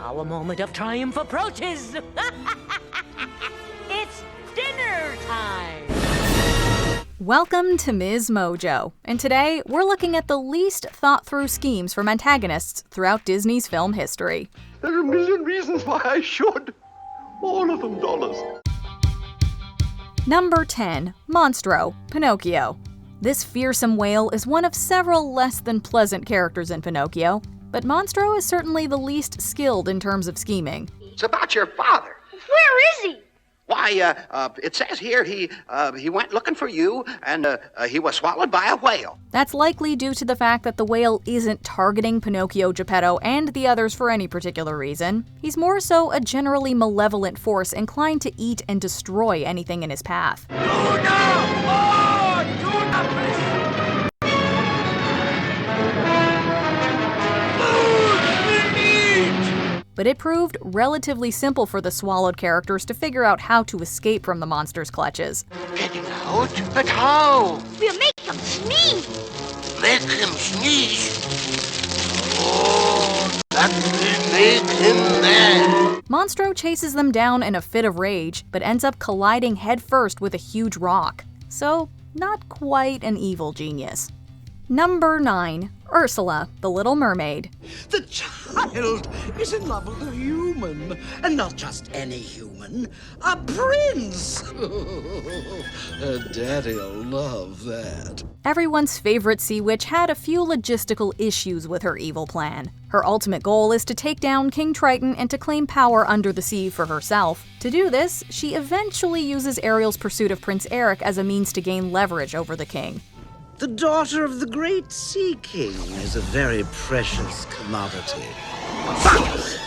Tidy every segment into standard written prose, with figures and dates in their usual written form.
our moment of triumph approaches. It's dinner time. Welcome to MsMojo, and today we're looking at the least thought-through schemes from antagonists throughout Disney's film history. There are a million reasons why I should. All of them dollars. Number 10. Monstro Pinocchio. This fearsome whale is one of several less than pleasant characters in Pinocchio, but Monstro is certainly the least skilled in terms of scheming. It's about your father. Where is he? Why, it says here he went looking for you, and he was swallowed by a whale. That's likely due to the fact that the whale isn't targeting Pinocchio, Geppetto, and the others for any particular reason. He's more so a generally malevolent force inclined to eat and destroy anything in his path. But it proved relatively simple for the swallowed characters to figure out how to escape from the monster's clutches. Getting out? But how? We'll make him sneeze. Make him sneeze. Oh, that will make him mad. Monstro chases them down in a fit of rage, but ends up colliding headfirst with a huge rock. So, not quite an evil genius. Number 9. Ursula, the Little Mermaid. The child is in love with a human, and not just any human, a prince. Daddy'll love that. Everyone's favorite sea witch had a few logistical issues with her evil plan. Her ultimate goal is to take down King Triton and to claim power under the sea for herself. To do this, she eventually uses Ariel's pursuit of Prince Eric as a means to gain leverage over the king. The daughter of the great Sea King is a very precious commodity. But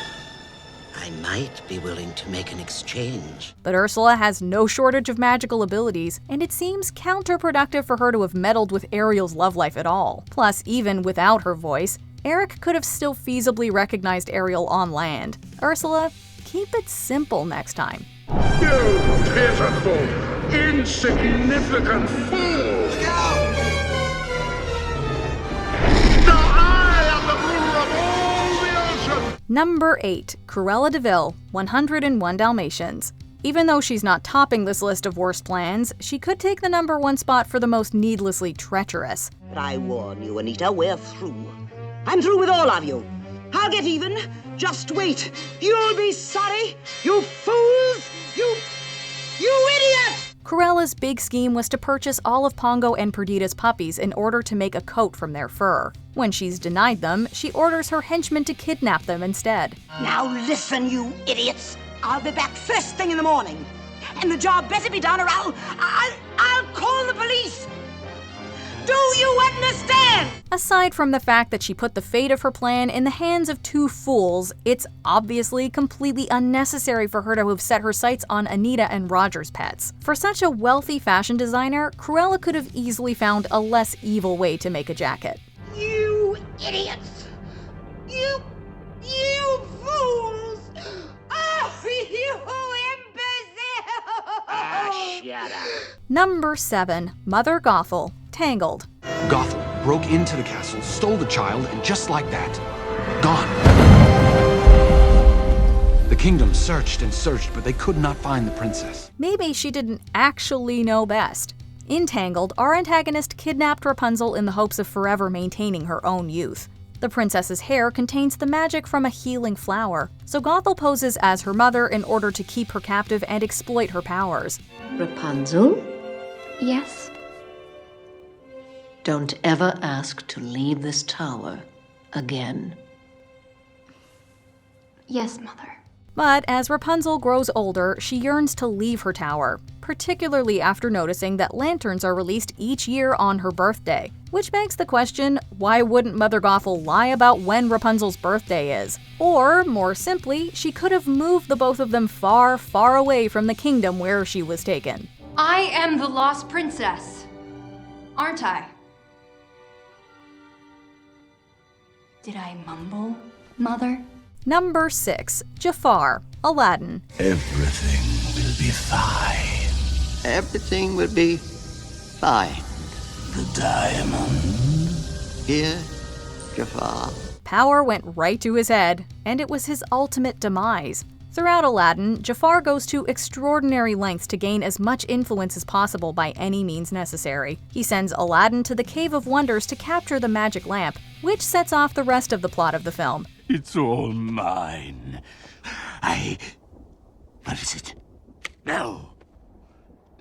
I might be willing to make an exchange. But Ursula has no shortage of magical abilities, and it seems counterproductive for her to have meddled with Ariel's love life at all. Plus, even without her voice, Eric could have still feasibly recognized Ariel on land. Ursula, keep it simple next time. You pitiful, insignificant fool! Number 8. Cruella de Vil, 101 Dalmatians. Even though she's not topping this list of worst plans, she could take the number 1 spot for the most needlessly treacherous. But I warn you, Anita, we're through. I'm through with all of you. I'll get even. Just wait. You'll be sorry. You fools! You idiots! Cruella's big scheme was to purchase all of Pongo and Perdita's puppies in order to make a coat from their fur. When she's denied them, she orders her henchmen to kidnap them instead. Now listen, you idiots. I'll be back first thing in the morning. And the job better be done or I'll call the police. Do you understand? Aside from the fact that she put the fate of her plan in the hands of 2 fools, it's obviously completely unnecessary for her to have set her sights on Anita and Roger's pets. For such a wealthy fashion designer, Cruella could have easily found a less evil way to make a jacket. You idiots! You fools! Oh, you imbecile! Shut up. Number 7. Mother Gothel, Tangled. Gothel broke into the castle, stole the child, and just like that, gone. The kingdom searched and searched, but they could not find the princess. Maybe she didn't actually know best. In Tangled, our antagonist kidnapped Rapunzel in the hopes of forever maintaining her own youth. The princess's hair contains the magic from a healing flower, so Gothel poses as her mother in order to keep her captive and exploit her powers. Rapunzel? Yes? Don't ever ask to leave this tower again. Yes, Mother. But as Rapunzel grows older, she yearns to leave her tower, particularly after noticing that lanterns are released each year on her birthday. Which begs the question, why wouldn't Mother Gothel lie about when Rapunzel's birthday is? Or, more simply, she could have moved the both of them far, far away from the kingdom where she was taken. I am the lost princess, aren't I? Did I mumble, Mother? Number 6. Jafar, Aladdin. Everything will be fine. Everything will be fine. The diamond. Here, Jafar. Power went right to his head. and it was his ultimate demise. Throughout Aladdin, Jafar goes to extraordinary lengths to gain as much influence as possible by any means necessary. He sends Aladdin to the Cave of Wonders to capture the magic lamp, which sets off the rest of the plot of the film. It's all mine. What is it? No!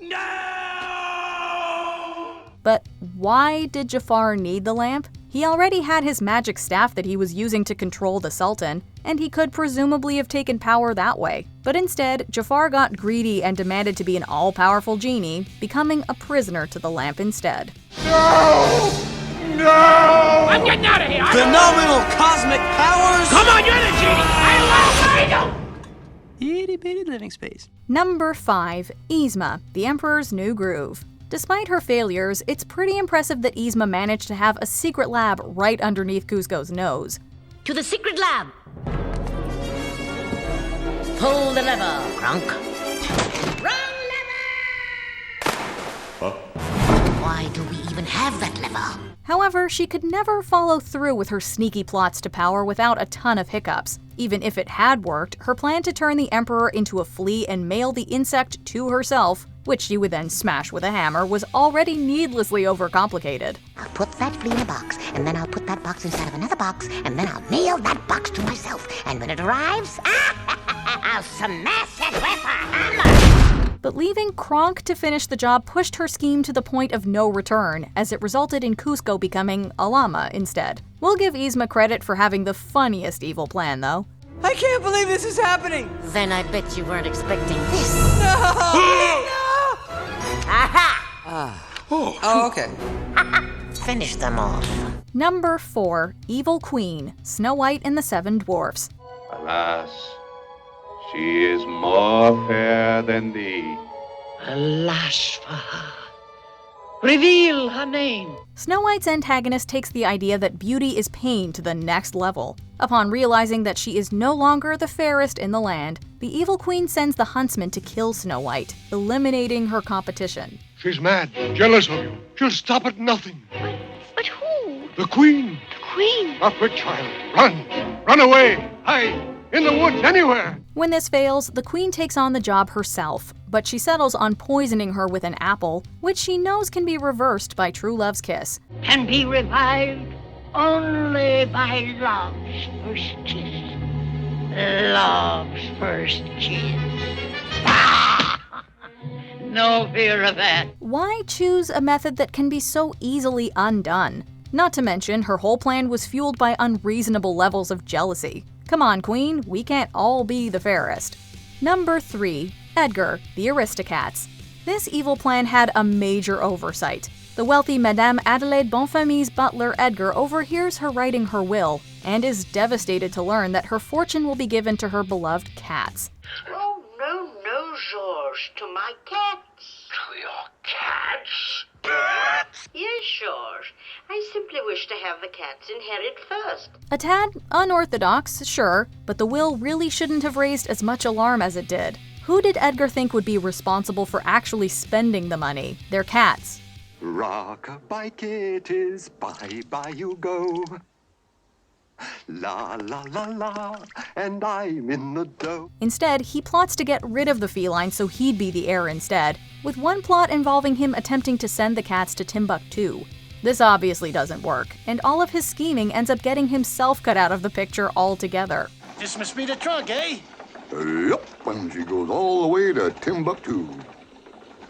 No! But why did Jafar need the lamp? He already had his magic staff that he was using to control the Sultan, and he could presumably have taken power that way. But instead, Jafar got greedy and demanded to be an all-powerful genie, becoming a prisoner to the lamp instead. No! No! I'm getting out of here! Phenomenal cosmic powers! Come on, you're the genie! I love Itty-bitty living space. Number 5. Yzma, the Emperor's New Groove. Despite her failures, it's pretty impressive that Yzma managed to have a secret lab right underneath Kuzco's nose. To the secret lab! Pull the lever, Kronk. Wrong lever! Huh? Why do we even have that lever? However, she could never follow through with her sneaky plots to power without a ton of hiccups. Even if it had worked, her plan to turn the Emperor into a flea and mail the insect to herself, which she would then smash with a hammer, was already needlessly overcomplicated. I'll put that flea in a box, and then I'll put that box inside of another box, and then I'll nail that box to myself. And when it arrives, I'll smash it with a hammer! But leaving Kronk to finish the job pushed her scheme to the point of no return, as it resulted in Kuzco becoming a llama instead. We'll give Yzma credit for having the funniest evil plan, though. I can't believe this is happening! Then I bet you weren't expecting this. No! No! Aha! Oh, okay. Finish them off. Number 4. Evil Queen, Snow White and the Seven Dwarfs. Alas, she is more fair than thee. Alas for her. Reveal her name. Snow White's antagonist takes the idea that beauty is pain to the next level. Upon realizing that she is no longer the fairest in the land, the evil queen sends the huntsman to kill Snow White, eliminating her competition. She's mad, jealous of you. She'll stop at nothing. But who? The queen. The queen? Up with child. Run. Run away. Hide. In the woods, anywhere. When this fails, the queen takes on the job herself, but she settles on poisoning her with an apple, which she knows can be reversed by true love's kiss. Can be revived only by love's first kiss. Love's first kiss. No fear of that. Why choose a method that can be so easily undone? Not to mention, her whole plan was fueled by unreasonable levels of jealousy. Come on, Queen, we can't all be the fairest. Number 3. Edgar The Aristocats. This evil plan had a major oversight. The wealthy Madame Adelaide Bonfamille's butler Edgar overhears her writing her will, and is devastated to learn that her fortune will be given to her beloved cats. Oh, no, George, to my cats. To your cats? Yes, George. I simply wish to have the cats inherit first. A tad unorthodox, sure, but the will really shouldn't have raised as much alarm as it did. Who did Edgar think would be responsible for actually spending the money? Their cats. Rock-a-bye kitties, bye-bye you go. La la la la, and I'm in the dough. Instead, he plots to get rid of the feline so he'd be the heir instead, with one plot involving him attempting to send the cats to Timbuktu. This obviously doesn't work, and all of his scheming ends up getting himself cut out of the picture altogether. This must be the trunk, eh? Yep, and she goes all the way to Timbuktu.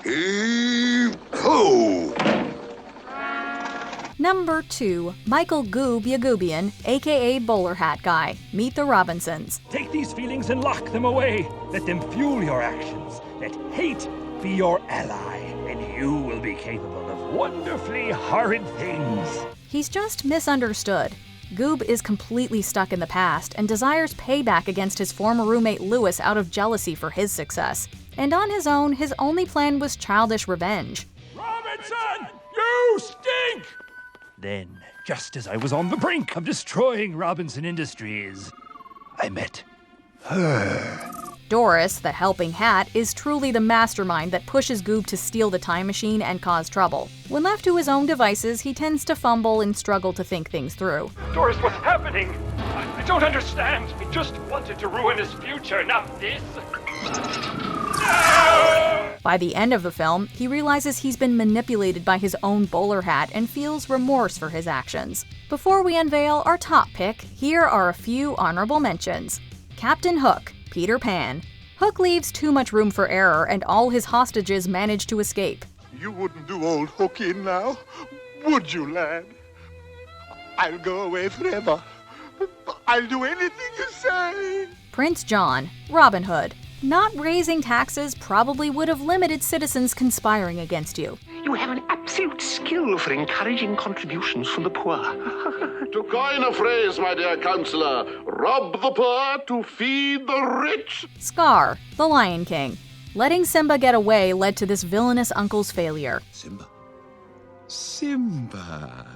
Heave-ho! Number 2. Michael Goob Yagubian, aka Bowler Hat Guy. Meet the Robinsons. Take these feelings and lock them away. Let them fuel your actions. Let hate be your ally, and you will be capable of wonderfully horrid things. He's just misunderstood. Goob is completely stuck in the past and desires payback against his former roommate Lewis out of jealousy for his success. And on his own, his only plan was childish revenge. Robinson, you stink! Then, just as I was on the brink of destroying Robinson Industries, I met her. Doris, the helping hat, is truly the mastermind that pushes Goob to steal the time machine and cause trouble. When left to his own devices, he tends to fumble and struggle to think things through. Doris, what's happening? I don't understand. I just wanted to ruin his future, not this. By the end of the film, he realizes he's been manipulated by his own bowler hat and feels remorse for his actions. Before we unveil our top pick, here are a few honorable mentions. Captain Hook, Peter Pan. Hook leaves too much room for error and all his hostages manage to escape. You wouldn't do old Hook in now, would you, lad? I'll go away forever. I'll do anything you say. Prince John, Robin Hood. Not raising taxes probably would have limited citizens conspiring against you. You have an absolute skill for encouraging contributions from the poor. To coin a phrase, my dear counselor, rob the poor to feed the rich. Scar, the Lion King. Letting Simba get away led to this villainous uncle's failure. Simba.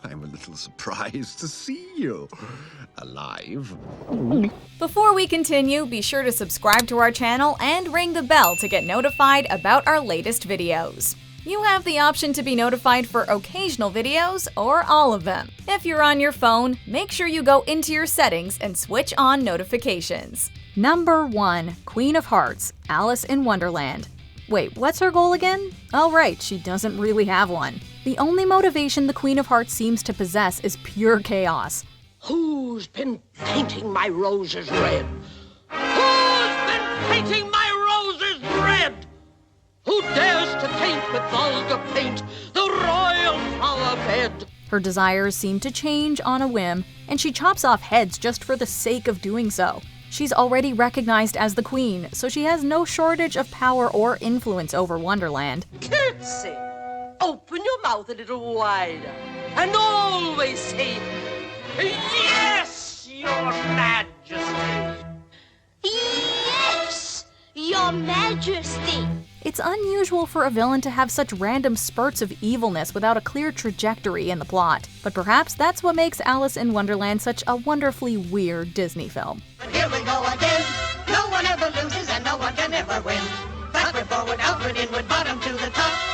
I'm a little surprised to see you alive. Before we continue, be sure to subscribe to our channel and ring the bell to get notified about our latest videos. You have the option to be notified for occasional videos or all of them. If you're on your phone, make sure you go into your settings and switch on notifications. Number 1. Queen of Hearts, Alice in Wonderland. Wait, what's her goal again? Oh right, she doesn't really have one. The only motivation the Queen of Hearts seems to possess is pure chaos. Who's been painting my roses red? Who's been painting my roses red? Who dares to taint with vulgar paint the royal flower bed? Her desires seem to change on a whim, and she chops off heads just for the sake of doing so. She's already recognized as the queen, so she has no shortage of power or influence over Wonderland. Curtsy! Open your mouth a little wider, and always say, "Yes, your majesty." Yes, your majesty. It's unusual for a villain to have such random spurts of evilness without a clear trajectory in the plot, but perhaps that's what makes Alice in Wonderland such a wonderfully weird Disney film. But here we go again. No one ever loses and no one can ever win. Backward, forward, outward, inward, bottom to the top.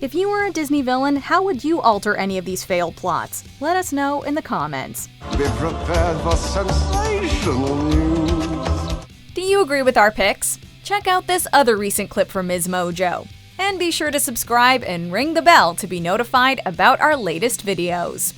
If you were a Disney villain, how would you alter any of these failed plots? Let us know in the comments. Be prepared for sensational news. Do you agree with our picks? Check out this other recent clip from MsMojo. And be sure to subscribe and ring the bell to be notified about our latest videos.